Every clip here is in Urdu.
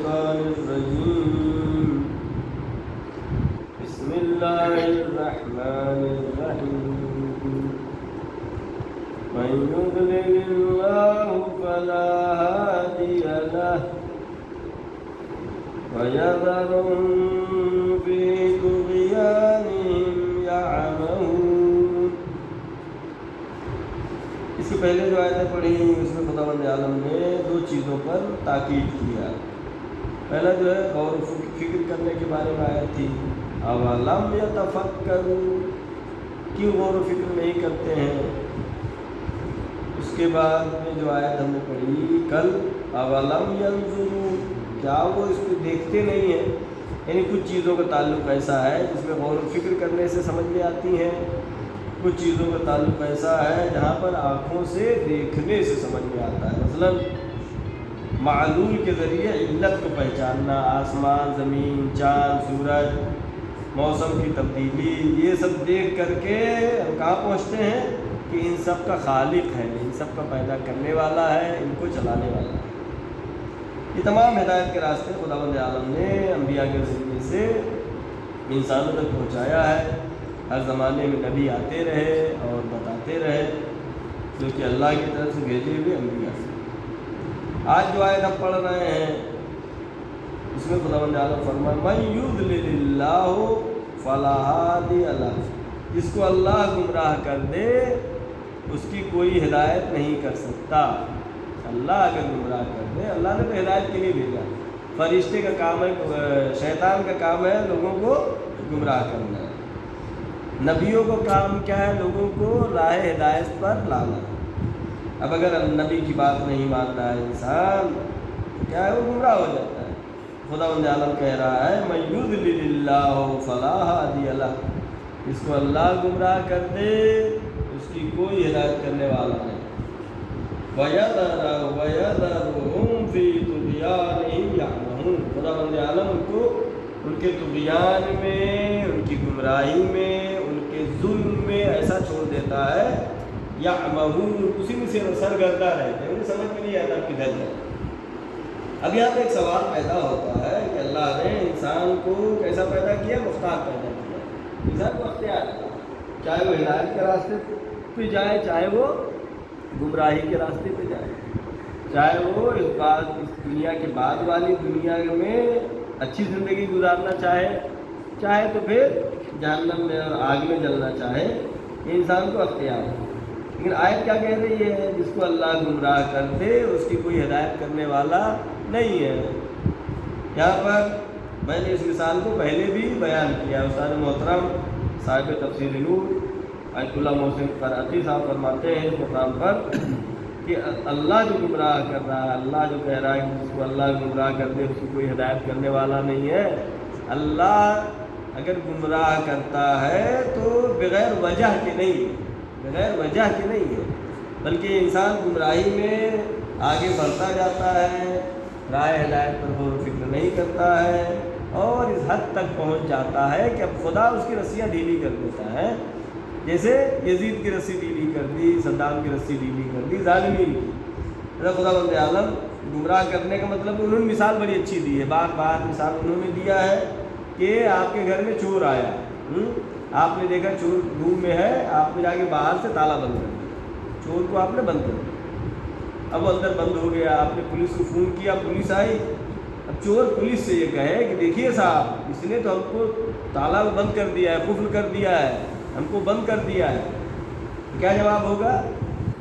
الشيطان الرجيم بسم الله الرحمن الرحيم من يضلل الله فلا هادي له ويذرهم في طغيانهم يعمهون. اس سے پہلے جو آیتیں پڑھی اس میں خداوند عالم نے دو چیزوں پر تاکید کیا. پہلا جو ہے غور و فکر کرنے کے بارے میں آیت تھی. اولم یتفکروا، کیوں غور و فکر نہیں کرتے ہیں. اس کے بعد میں جو آیت ہم نے پڑھی کل، اولم ینظروا، کیا وہ اس کو دیکھتے نہیں ہیں. یعنی کچھ چیزوں کا تعلق ایسا ہے جس میں غور و فکر کرنے سے سمجھ میں آتی ہیں، کچھ چیزوں کا تعلق ایسا ہے جہاں پر آنکھوں سے دیکھنے سے سمجھ میں آتا ہے. مثلا معلول کے ذریعے علت کو پہچاننا، آسمان، زمین، چاند، سورج، موسم کی تبدیلی، یہ سب دیکھ کر کے ہم کہاں پہنچتے ہیں کہ ان سب کا خالق ہے، ان سب کا پیدا کرنے والا ہے، ان کو چلانے والا ہے. یہ تمام ہدایت کے راستے خداوند عالم نے انبیاء کے ذریعے سے انسانوں تک پہنچایا ہے. ہر زمانے میں نبی آتے رہے اور بتاتے رہے، جو کہ اللہ کی طرف سے بھیجے ہوئے انبیاء سے. آج جو آیت ہم پڑھ رہے ہیں اس میں خداوند عالم فرمائے من یضلل اللہ فلا ہادی له، جس کو اللہ گمراہ کر دے اس کی کوئی ہدایت نہیں کر سکتا. اللہ اگر گمراہ کر دے، اللہ نے تو ہدایت کے لیے بھیجا. فرشتے کا کام ہے، شیطان کا کام ہے لوگوں کو گمراہ کرنا. نبیوں کو کام کیا ہے؟ لوگوں کو راہ ہدایت پر لانا. اب اگر نبی کی بات نہیں مانتا ہے انسان تو کیا ہے؟ وہ گمراہ ہو جاتا ہے. خداوند عالم کہہ رہا ہے من یضلل اللہ فلا ہادی له، جس کو اللہ گمراہ کر دے اس کی کوئی ہدایت کرنے والا نہیں. وَيَذَرُهُمْ فِي طُغْيَانِهِمْ يَعْمَهُونَ، خداوند عالم ان کو ان کے طغیان میں، ان کی گمراہی میں، ان کے ظلم میں ایسا چھوڑ دیتا ہے. یعمہون، اسی میں سے سرگردہ رہتے ہیں، انہیں سمجھ میں نہیں آتا کدھر ہے. اب یہاں پہ ایک سوال پیدا ہوتا ہے کہ اللہ نے انسان کو کیسا پیدا کیا؟ مختار پیدا کیا. انسان کو اختیار ہے، چاہے وہ ہدایت کے راستے پہ جائے، چاہے وہ گمراہی کے راستے پہ جائے، چاہے وہ اس دنیا کے بعد والی دنیا میں اچھی زندگی گزارنا چاہے تو پھر جہنم میں اور آگ میں جلنا چاہے. یہ انسان کو اختیار ہے. لیکن آیت کیا کہہ رہی ہے؟ جس کو اللہ گمراہ کر دے اس کی کوئی ہدایت کرنے والا نہیں ہے. یہاں پر میں نے اس مثال کو پہلے بھی بیان کیا. استاد محترم صاحب تفسیر نور آیت اللہ محسن قرآتی صاحب فرماتے ہیں اس مقام پر کہ اللہ جو گمراہ کر رہا ہے، اللہ جو کہہ رہا ہے کہ جس کو اللہ گمراہ کر دے اس کی کوئی ہدایت کرنے والا نہیں ہے. اللہ اگر گمراہ کرتا ہے تو بغیر وجہ کے نہیں ہے، بلکہ انسان گمراہی میں آگے بڑھتا جاتا ہے، راہ ہدایت پر غور و فکر نہیں کرتا ہے اور اس حد تک پہنچ جاتا ہے کہ اب خدا اس کی رسیاں ڈھیلی کر دیتا ہے. جیسے یزید کی رسی ڈھیلی کر دی، صدام کی رسی ڈھیلی کر دی، ظالمین کی. خداوند عالم گمراہ کرنے کا مطلب انہوں نے مثال بڑی اچھی دی ہے. بار بار مثال انہوں نے دیا ہے کہ آپ کے گھر میں چور آیا، آپ نے دیکھا چور روم میں ہے، آپ نے جا کے باہر سے تالا بند کر دیا، چور کو آپ نے بند کر دیا. اب وہ اندر بند ہو گیا، آپ نے پولیس کو فون کیا، پولیس آئی. اب چور پولیس سے یہ کہے کہ دیکھیے صاحب اس نے تو ہم کو تالا بند کر دیا ہے، قفل کر دیا ہے، ہم کو بند کر دیا ہے. کیا جواب ہوگا؟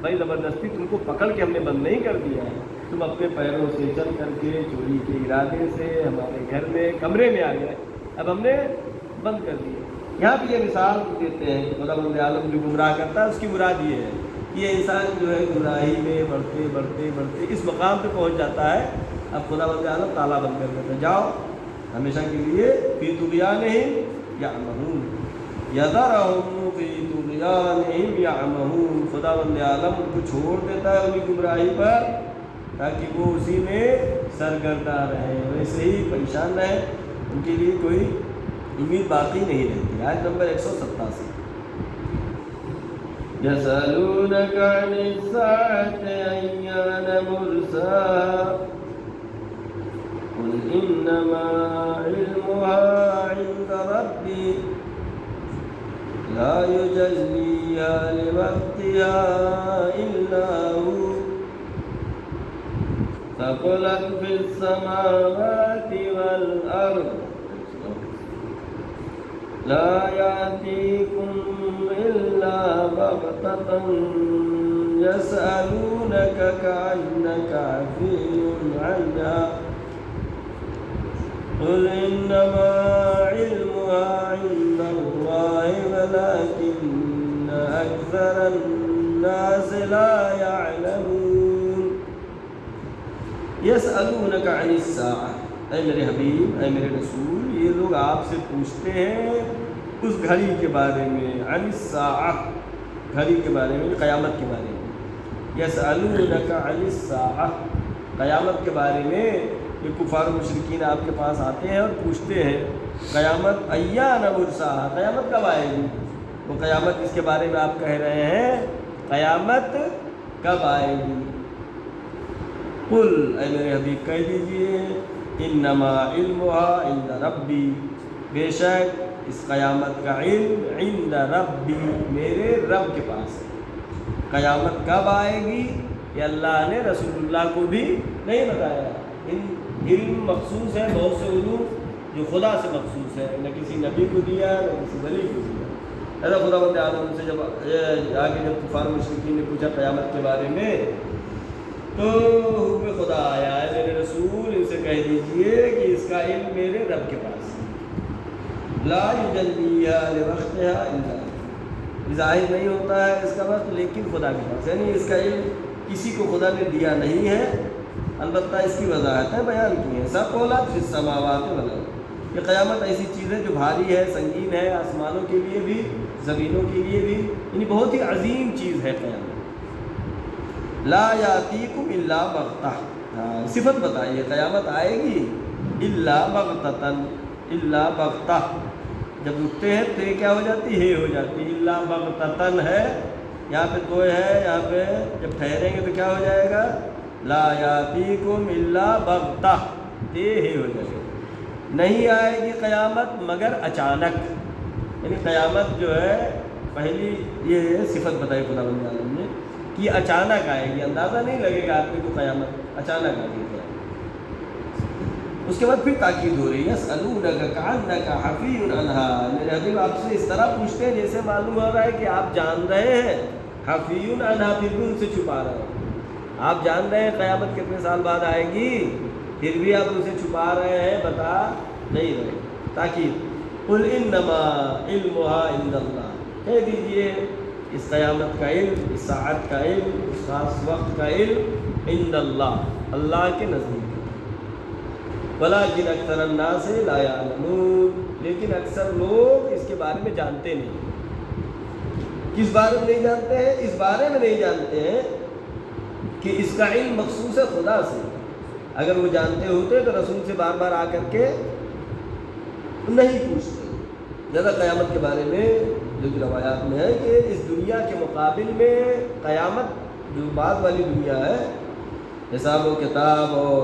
بھائی زبردستی تم کو پکڑ کے ہم نے بند نہیں کر دیا ہے، تم اپنے پیروں سے چل کر کے چوری کے ارادے سے ہمارے گھر میں کمرے میں آ گئے، اب ہم نے بند کر دیا. یہاں پہ یہ مثال دیتے ہیں کہ خداوند عالم جو گمراہ کرتا ہے اس کی مراد یہ ہے کہ یہ انسان جو ہے گمراہی میں بڑھتے اس مقام پہ پہنچ جاتا ہے. اب خداوند عالم تالا بند کر دیتا ہے، جاؤ ہمیشہ کے لیے فی طغیانہم یعمہون، یذرہم فی طغیانہم یعمہون. خداوند عالم ان کو چھوڑ دیتا ہے انہیں گمراہی پر تاکہ وہ اسی میں سرگردہ رہے، ویسے ہی پریشان رہے، ان کے لیے کوئی امید باقی نہیں رہتی. آیت نمبر 187. یسألونک عن الساعة أیان مرساها قل إنما علمها عند ربي لا يجليها لوقتها إلا هو ثقلت في السماوات والأرض لا يأتيكم إلا بغتة يسألونك كأنك حفي عنها قل إنما علمها عند الله ولكن أكثر الناس لا يعلمون يسألونك عن الساعة اے میرے حبیب، اے میرے رسول، یہ لوگ آپ سے پوچھتے ہیں اس گھڑی کے بارے میں، عن الساعة، گھڑی کے بارے میں، قیامت کے بارے میں. یسألونک عن الساعة، قیامت کے بارے میں یہ کفار و مشرکین آپ کے پاس آتے ہیں اور پوچھتے ہیں قیامت ایان مرساہا، قیامت کب آئے گی؟ وہ قیامت جس کے بارے میں آپ کہہ رہے ہیں قیامت کب آئے گی؟ قل، اے میرے حبیب کہہ دیجئے انما علمها عند ربی، بے شک اس قیامت کا علم عند ربی، میرے رب کے پاس ہے. قیامت کب آئے گی یہ اللہ نے رسول اللہ کو بھی نہیں بتایا. علم مخصوص ہے بہت سے علوم جو خدا سے مخصوص ہے، نہ کسی نبی کو دیا نہ کسی ولی کو دیا. ایسا خدا بند عالم سے جب آگے جب کفار مشرکین نے پوچھا قیامت کے بارے میں تو حکم خدا آیا ہے میرے رسول ان سے کہہ دیجئے کہ اس کا علم میرے رب کے پاس ہے. لا یجلیہا لوقتہا الا ہو، ظاہر نہیں ہوتا ہے اس کا وقت لیکن خدا کے پاس، یعنی اس کا علم کسی کو خدا نے دیا نہیں ہے. البتہ اس کی وضاحتیں بیان کی ہیں. ثقلت فی السماوات والارض، یہ قیامت ایسی چیز ہے جو بھاری ہے، سنگین ہے، آسمانوں کے لیے بھی زمینوں کے لیے بھی، یعنی بہت ہی عظیم چیز ہے قیامت. لا یاتیکم الا بغتہ، صفت بتائیے قیامت آئے گی الا بغتۃ، الا بغتہ، جب رکتے ہیں تو یہ کیا ہو جاتی ہے ہو جاتی، الا بغتۃ ہے، یہاں پہ تو ہے، یہاں پہ جب ٹھہریں گے تو کیا ہو جائے گا لا یاتیکم الا بغتہ، یہ ہو جائے گا. نہیں آئے گی قیامت مگر اچانک، یعنی قیامت جو ہے پہلی یہ صفت بتائی خدا بند عالم نے کہ اچانک آئے گی، اندازہ نہیں لگے گا آدمی کو قیامت اچانک آئے گی. اس کے بعد پھر تاکید ہو رہی ہے یسألونک کأنک حفی عنہا، میرے حبیب آپ سے اس طرح پوچھتے ہیں جیسے معلوم ہو رہا ہے کہ آپ جان رہے ہیں، حفی عنہا پھر بھی ان سے چھپا رہے ہیں. آپ جان رہے ہیں قیامت کتنے سال بعد آئے گی پھر بھی آپ اسے چھپا رہے ہیں، بتا نہیں رہے. تاکید قل انما علمها عند اللہ، کہہ دیجئے اس قیامت کا علم، اس ساعت کا علم، اس خاص وقت کا علم عند اللہ، اللہ کے نزدیک. ولیکن اکثر الناس لا یعلمون، لیکن اکثر لوگ اس کے بارے میں جانتے نہیں. کس بارے میں نہیں جانتے ہیں؟ اس بارے میں نہیں جانتے ہیں کہ اس کا علم مخصوص ہے خدا سے. اگر وہ جانتے ہوتے تو رسول سے بار بار آ کر کے نہیں پوچھتے. زیادہ قیامت کے بارے میں جو روایات میں ہے کہ اس دنیا کے مقابل میں قیامت جو بعد والی دنیا ہے، حساب و کتاب اور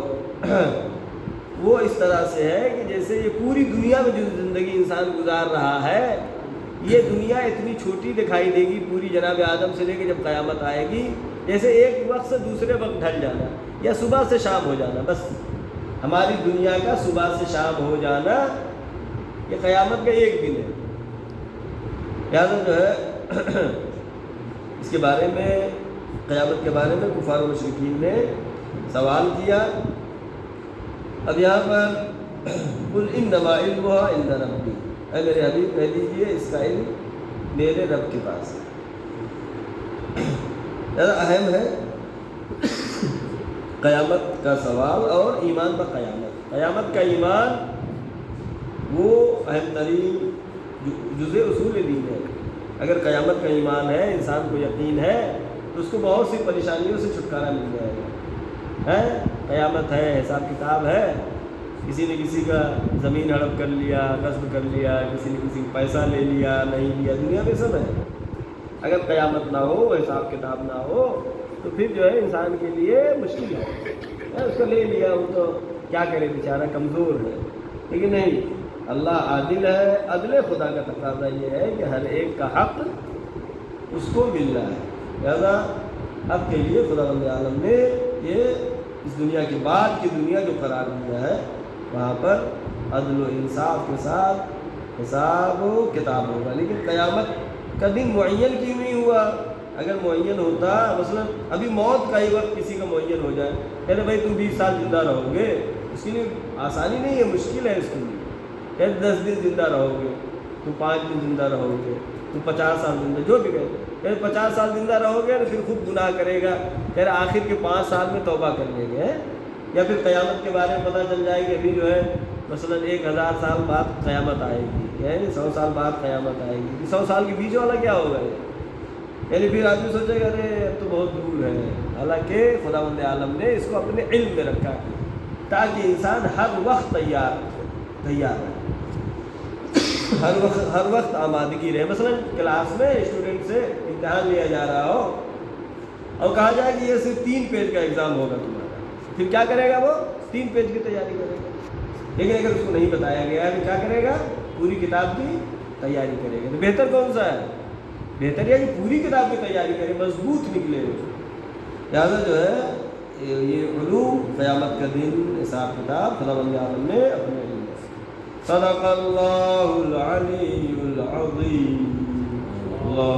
وہ اس طرح سے ہے کہ جیسے یہ پوری دنیا میں جو زندگی انسان گزار رہا ہے یہ دنیا اتنی چھوٹی دکھائی دے گی پوری جناب آدم سے لے کے جب قیامت آئے گی، جیسے ایک وقت سے دوسرے وقت ڈھل جانا یا صبح سے شام ہو جانا. بس ہماری دنیا کا صبح سے شام ہو جانا یہ قیامت کا ایک دن ہے. لہٰذا جو ہے اس کے بارے میں، قیامت کے بارے میں کفار و مشرکین نے سوال کیا. اب یہاں پر قل انما علمها عند ربی، اے میرے حبیب کہہ دیجئے اس کا علم میرے رب کے پاس ہے. زیادہ اہم ہے قیامت کا سوال اور ایمان پر قیامت. قیامت کا ایمان وہ اہم ترین جزء اصول دین ہے. اگر قیامت کا ایمان ہے، انسان کو یقین ہے تو اس کو بہت سی پریشانیوں سے چھٹکارا مل جائے گا. قیامت ہے، حساب کتاب ہے، کسی نے کسی کا زمین ہڑپ کر لیا، غصب کر لیا، کسی نے کسی کا پیسہ لے لیا نہیں لیا، دنیا میں سب ہے. اگر قیامت نہ ہو، حساب کتاب نہ ہو تو پھر جو ہے انسان کے لیے مشکل ہے. اس کو لے لیا وہ تو کیا کرے بیچارہ کمزور ہے، لیکن نہیں، اللہ عادل ہے، عدل خدا کا تقاضا یہ ہے کہ ہر ایک کا حق اس کو مل رہا ہے، لہذا اب کے لیے خداوند عالم نے یہ اس دنیا کے بعد کی دنیا جو قرار دیا ہے وہاں پر عدل و انصاف کے ساتھ حساب و کتاب ہوگا، لیکن قیامت کا دن معین کیوں نہیں ہوا؟ اگر معین ہوتا، مثلا ابھی موت کا ہی وقت کسی کا معین ہو جائے، کہتے بھائی تم 20 سال زندہ رہو گے، اس کے لیے آسانی نہیں ہے، مشکل ہے اس کے لیے، کہتے 10 دن زندہ رہو گے، تم 5 دن زندہ رہو گے، تم 50 سال زندہ، جو بھی کہتے 50 سال زندہ رہو گے تو پھر خود گناہ کرے گا، پھر آخر کے 5 سال میں توبہ کر لیں گے، یا پھر قیامت کے بارے میں پتہ چل جائے کہ ابھی جو ہے مثلا 1000 سال بعد قیامت آئے گی، یعنی 100 سال بعد قیامت آئے گی، 100 سال کے بیچ والا کیا ہوگا؟ یعنی پھر آدمی سوچے گا ارے اب تو بہت دور ہے، حالانکہ خداوند عالم نے اس کو اپنے علم میں رکھا ہے تاکہ انسان ہر وقت تیار رہے، ہر وقت آمادگی رہے۔ مثلا کلاس میں اسٹوڈنٹ سے امتحان لیا جا رہا ہو اور کہا جائے کہ یہ صرف 3 پیج کا ایگزام ہوگا تمہارا، پھر کیا کرے گا؟ وہ 3 پیج کی تیاری کرے گا، لیکن اگر اس کو نہیں بتایا گیا ہے تو کیا کرے گا؟ پوری کتاب کی تیاری کرے گا۔ تو بہتر کون سا ہے؟ بہتر یہ کہ پوری کتاب کی تیاری کرے، مضبوط نکلے، لہٰذا جو ہے یہ علوم، قیامت کا دن، حساب کتاب خداوند عالم نے اپنے علم میں۔ صدق اللہ العلی العظیم۔ اللہ